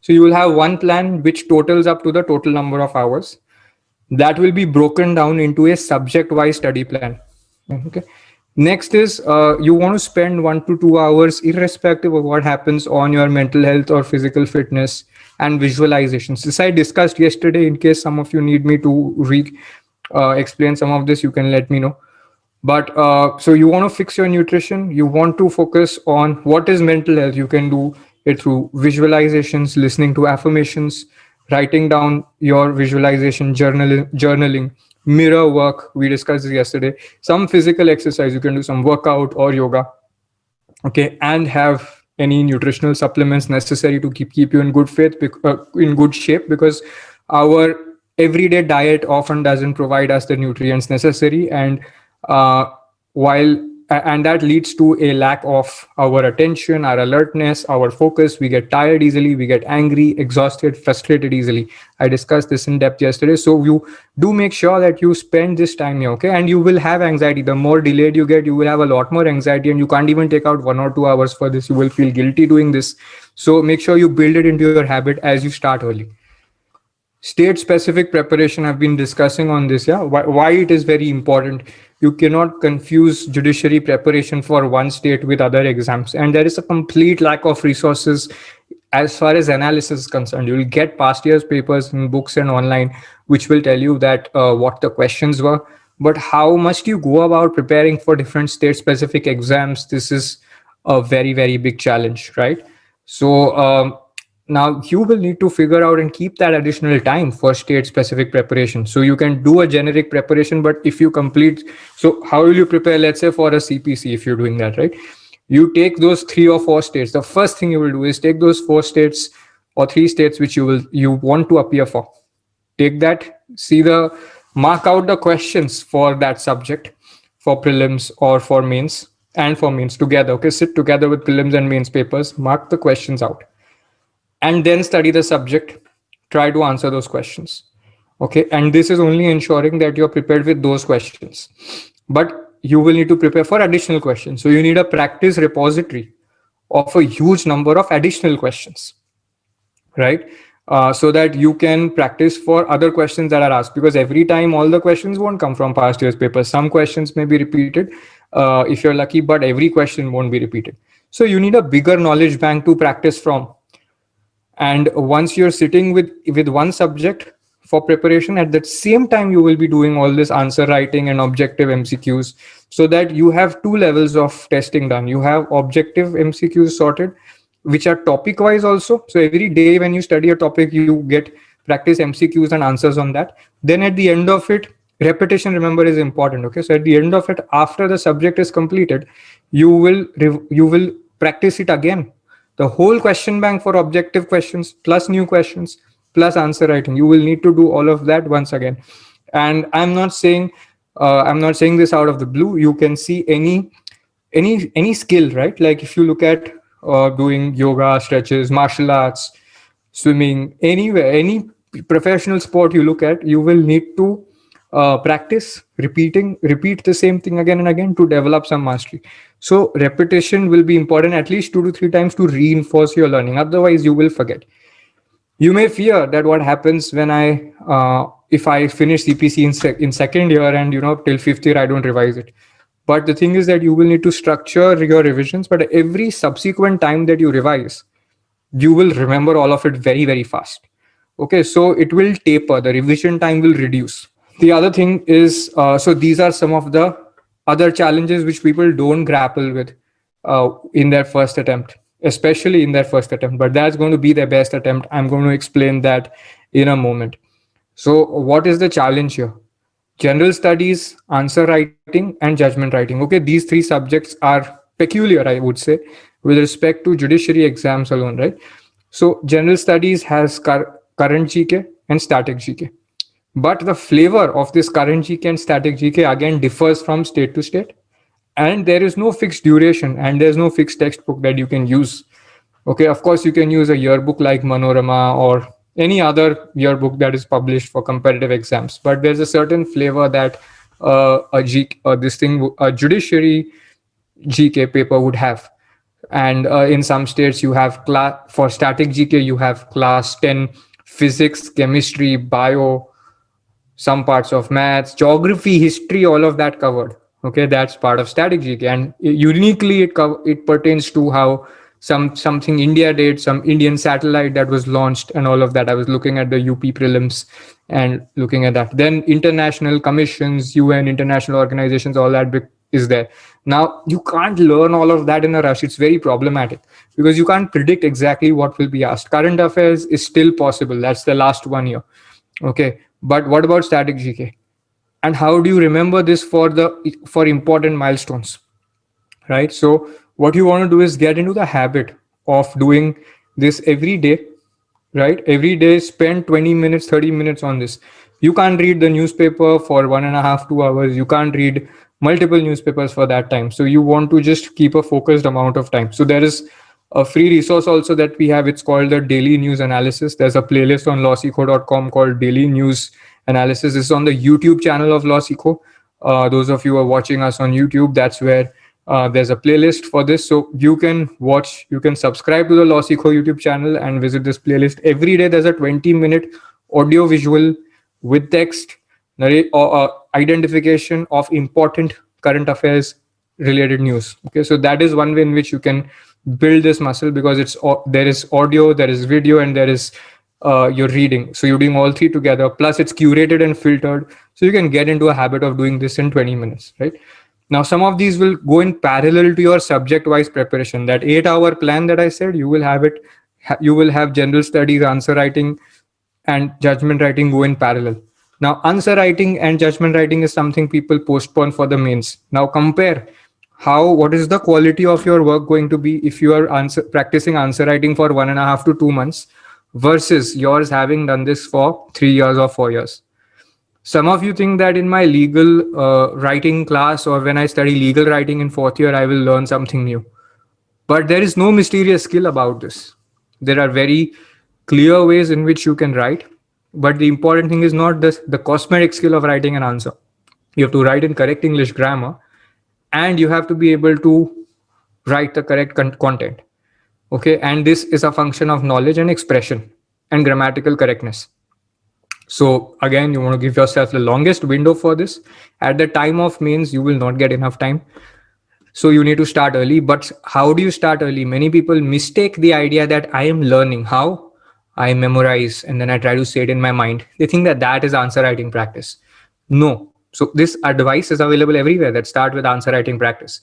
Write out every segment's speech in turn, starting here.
So you will have one plan which totals up to the total number of hours. That will be broken down into a subject-wise study plan. Okay. Next is you want to spend 1 to 2 hours, irrespective of what happens, on your mental health or physical fitness and visualizations. This I discussed yesterday. In case some of you need me to explain some of this, you can let me know. But so you want to fix your nutrition. You want to focus on what is mental health. You can do it through visualizations, listening to affirmations, writing down your visualization, journaling, mirror work. We discussed this yesterday. Some physical exercise. You can do some workout or yoga. Okay, and have any nutritional supplements necessary to keep you in good faith, in good shape, because our everyday diet often doesn't provide us the nutrients necessary, and uh, while and that leads to a lack of our attention, our alertness, our focus. We get tired easily, we get angry, exhausted, frustrated easily. I discussed this in depth yesterday. So you do make sure that you spend this time here, okay? And you will have anxiety. The more delayed you get, you will have a lot more anxiety, and you can't even take out 1 or 2 hours for this. You will feel guilty doing this. So make sure you build it into your habit as you start early. State specific preparation, I've been discussing on this. Yeah, why it is very important. You cannot confuse judiciary preparation for one state with other exams, and there is a complete lack of resources as far as analysis is concerned. You will get past year's papers in books and online which will tell you that what the questions were, but how must you go about preparing for different state specific exams? This is a very big challenge, right? So now you will need to figure out and keep that additional time for state specific preparation. So you can do a generic preparation, but if you complete, so how will you prepare, let's say for a CPC, if you're doing that, right? You take those 3 or 4 states. The first thing you will do is take those 4 states or 3 states which you want to appear for. Take that, mark out the questions for that subject, for prelims or for mains, and for mains together. Okay, sit together with prelims and mains papers, mark the questions out, and then study the subject. Try to answer those questions. Okay, and this is only ensuring that you're prepared with those questions, but you will need to prepare for additional questions. So you need a practice repository of a huge number of additional questions, right? So that you can practice for other questions that are asked, because every time all the questions won't come from past year's papers. Some questions may be repeated if you're lucky, but every question won't be repeated. So you need a bigger knowledge bank to practice from. And once you're sitting with one subject for preparation, at the same time you will be doing all this answer writing and objective MCQs, so that you have 2 levels of testing done. You have objective MCQs sorted, which are topic wise also. So every day when you study a topic, you get practice MCQs and answers on that. Then at the end of it, repetition, remember, is important. Okay, so at the end of it, after the subject is completed, you will practice it again. The whole question bank for objective questions plus new questions plus answer writing, you will need to do all of that once again. And I'm not saying this out of the blue. You can see any skill, right? Like if you look at doing yoga, stretches, martial arts, swimming, anywhere, any professional sport you look at, you will need to practice repeat the same thing again and again to develop some mastery. So repetition will be important, at least 2 to 3 times, to reinforce your learning. Otherwise you will forget. You may fear that what happens when if I finish CPC in second year and till 5th year I don't revise it. But the thing is that you will need to structure your revisions, but every subsequent time that you revise, you will remember all of it very fast. Okay, so it will taper, the revision time will reduce. The other thing is, so these are some of the other challenges which people don't grapple with in their first attempt, especially in their first attempt, but that's going to be their best attempt. I'm going to explain that in a moment. So what is the challenge here? General studies, answer writing, and judgment writing. Okay, these 3 subjects are peculiar, I would say, with respect to judiciary exams alone, right? So general studies has current GK and static GK. But the flavor of this current GK and static GK again differs from state to state. And there is no fixed duration and there's no fixed textbook that you can use. Okay, of course, you can use a yearbook like Manorama or any other yearbook that is published for competitive exams. But there's a certain flavor that a judiciary GK paper would have. And in some states you have class for static GK, you have class 10 physics, chemistry, bio, some parts of maths, geography, history, all of that covered. Okay, that's part of static GK, and uniquely it pertains to how something India did, some Indian satellite that was launched, and all of that. I was looking at the UP prelims and looking at that. Then international commissions, UN, international organizations, all that is there. Now you can't learn all of that in a rush. It's very problematic because you can't predict exactly what will be asked. Current affairs is still possible. That's the last 1 year. Okay, but what about static GK? And how do you remember this for important milestones, right? So what you want to do is get into the habit of doing this every day, right? Every day, spend 20 minutes, 30 minutes on this. You can't read the newspaper for 1.5, 2 hours. You can't read multiple newspapers for that time. So you want to just keep a focused amount of time. So there is a free resource also that we have. It's called the Daily News Analysis. There's a playlist on lawsikho.com called Daily News Analysis. This is on the YouTube channel of LawSikho. Those of you who are watching us on YouTube, that's where there's a playlist for this. So you can watch, you can subscribe to the LawSikho YouTube channel and visit this playlist. Every day there's a 20-minute audio visual with text identification of important current affairs related news. Okay, so that is one way in which you can build this muscle, because there is audio, there is video, and there is you're reading. So you're doing all three together, plus it's curated and filtered, so you can get into a habit of doing this in 20 minutes, right? Now some of these will go in parallel to your subject wise preparation. That 8-hour plan that I said, you will have it, you will have general studies, answer writing, and judgment writing go in parallel. Now answer writing and judgment writing is something people postpone for the mains. Now compare what is the quality of your work going to be if you are practicing answer writing for 1.5 to 2 months versus yours having done this for 3 years or 4 years. Some of you think that in my legal writing class, or when I study legal writing in 4th year, I will learn something new. But there is no mysterious skill about this. There are very clear ways in which you can write. But the important thing is not the cosmetic skill of writing an answer. You have to write in correct English grammar, and you have to be able to write the correct content. Okay, and this is a function of knowledge and expression and grammatical correctness. So again, you want to give yourself the longest window for this. At the time of mains, you will not get enough time. So you need to start early. But how do you start early? Many people mistake the idea that I am learning. How? I memorize and then I try to say it in my mind. They think that that is answer writing practice. No. So this advice is available everywhere, that start with answer writing practice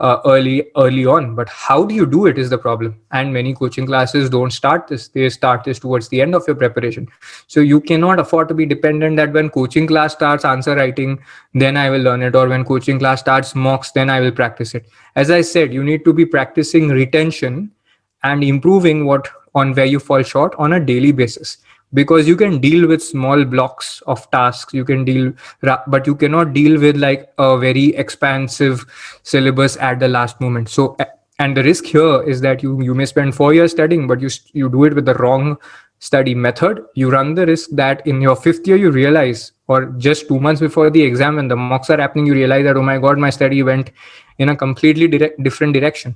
early on. But how do you do it is the problem. And many coaching classes don't start this. They start this towards the end of your preparation. So you cannot afford to be dependent that when coaching class starts answer writing, then I will learn it, or when coaching class starts mocks, then I will practice it. As I said, you need to be practicing retention and improving on where you fall short on a daily basis, because you can deal with small blocks of tasks, but you cannot deal with like a very expansive syllabus at the last moment. So, and the risk here is that you may spend 4 years studying, but you do it with the wrong study method. You run the risk that in your 5th year you realize, or just 2 months before the exam when the mocks are happening, you realize that, oh my god, my study went in a completely different direction.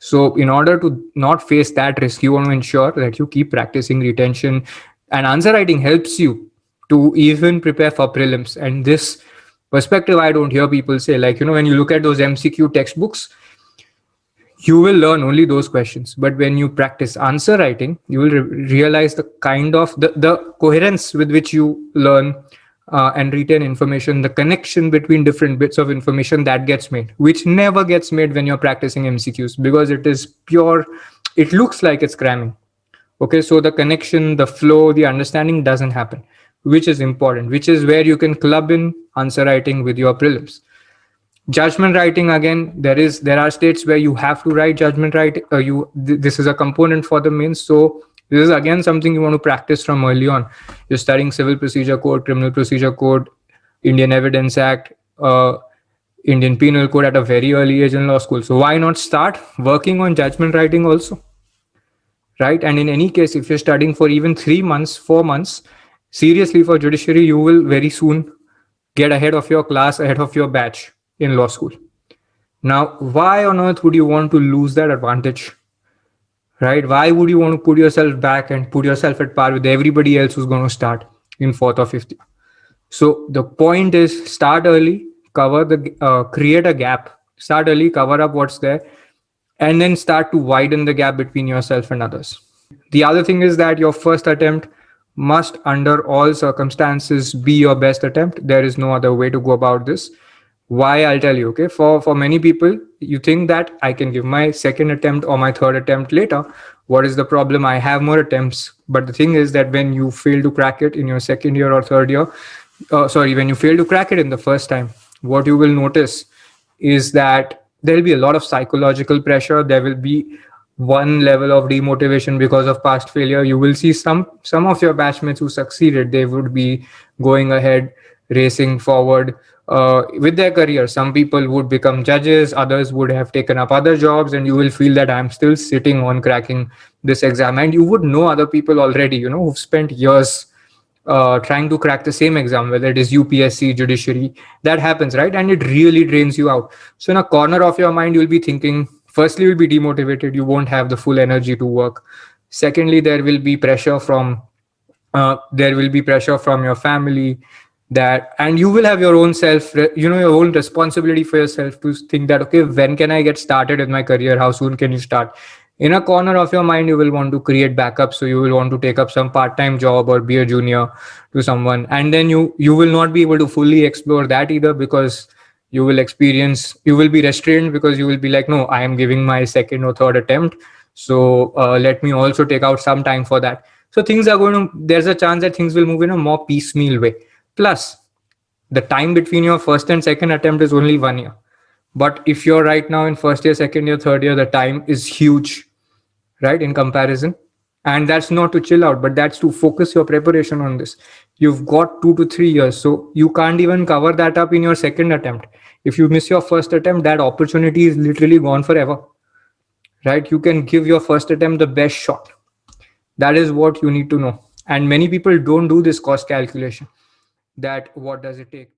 So in order to not face that risk, you want to ensure that you keep practicing retention, and answer writing helps you to even prepare for prelims. And this perspective, I don't hear people say, like, when you look at those MCQ textbooks, you will learn only those questions. But when you practice answer writing, you will realize the kind of the coherence with which you learn and retain information, the connection between different bits of information that gets made, which never gets made when you're practicing MCQs, because it is pure, it looks like it's cramming. Okay, so the connection, the flow, the understanding doesn't happen, which is important, which is where you can club in answer writing with your prelims. Judgment writing, again, there are states where you have to write judgment writing. This is a component for the mains. So this is again something you want to practice from early on. You're studying Civil Procedure Code, Criminal Procedure Code, Indian Evidence Act, Indian Penal Code at a very early age in law school. So why not start working on judgment writing also? Right? And in any case, if you're studying for even 3 months, 4 months, seriously for judiciary, you will very soon get ahead of your class, ahead of your batch in law school. Now, why on earth would you want to lose that advantage? Right? Why would you want to put yourself back and put yourself at par with everybody else who's going to start in fourth or fifth year? So the point is, start early, create a gap, start early, cover up what's there, and then start to widen the gap between yourself and others. The other thing is that your first attempt must, under all circumstances, be your best attempt. There is no other way to go about this. Why? I'll tell you. Okay, for many people, you think that I can give my second attempt or my third attempt later. What is the problem? I have more attempts. But the thing is that when you fail to crack it in your second year or third year, when you fail to crack it in the first time, what you will notice is that there will be a lot of psychological pressure. There will be one level of demotivation because of past failure. You will see some of your batchmates who succeeded, they would be going ahead, racing forward with their career. Some people would become judges, others would have taken up other jobs, and you will feel that I'm still sitting on cracking this exam. And you would know other people already, who've spent years trying to crack the same exam, whether it is UPSC, judiciary. That happens, right? And it really drains you out. So in a corner of your mind, you'll be thinking, firstly, you'll be demotivated. You won't have the full energy to work. Secondly, there will be pressure from your family, that, and you will have your own your own responsibility for yourself to think that, okay, when can I get started with my career? How soon can you start? In a corner of your mind, you will want to create backup. So you will want to take up some part-time job or be a junior to someone. And then you will not be able to fully explore that either, because you will be restrained, because you will be like, no, I am giving my second or third attempt. So let me also take out some time for that. So there's a chance that things will move in a more piecemeal way. Plus, the time between your first and second attempt is only 1 year. But if you're right now in first year, second year, third year, the time is huge, right, in comparison. And that's not to chill out, but that's to focus your preparation on this. You've got 2 to 3 years, so you can't even cover that up in your second attempt. If you miss your first attempt, that opportunity is literally gone forever, right? You can give your first attempt the best shot. That is what you need to know. And many people don't do this cost calculation, that what does it take.